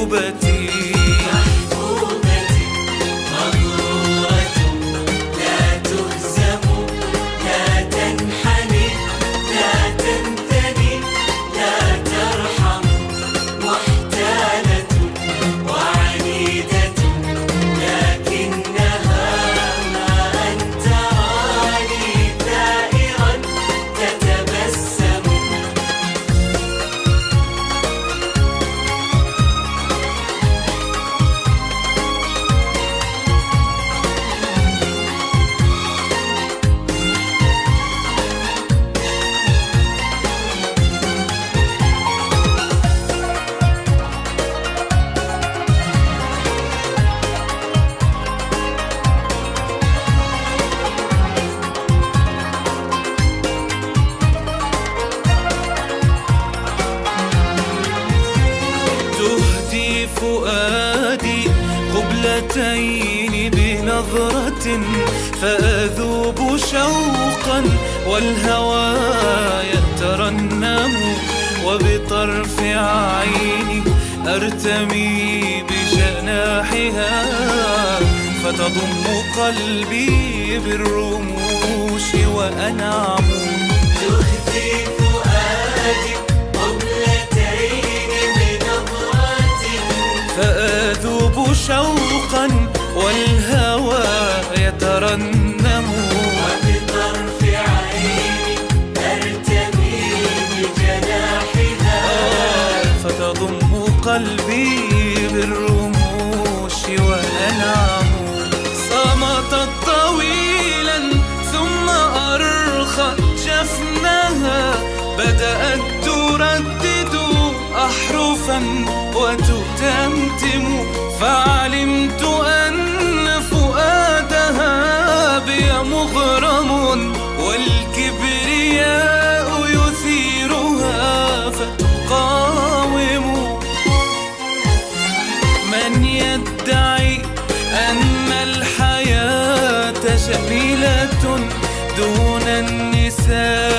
محبوبتي. محبوبتي مغرورة لا تهزم لا تنحني لا تنثني لا ترحم، محتالة وعنيدة لكنها ما أن تراني ثائرا تتبسم. تهدي فؤادي قبلتين بنظرة فأذوب شوقا والهوى يترنم، وبطرف عيني أرتمي بجناحها فتضم قلبي بالرموش وأنعم. تهدي فؤادي قبلتين بنظرة فأذوب شوقا والهوى يترنم، وبطرف عيني أرتمي بجناحها فتضم قلبي بالرموش وأنعم. صمتت طويلا ثم أرخت جفنها بدأت تردد أحرفا وتتمتم، فعلمت أن فؤادها بي مغرم والكبرياء يثيرها فتقاوم. من يدعي أن الحياة جميلة دون النساء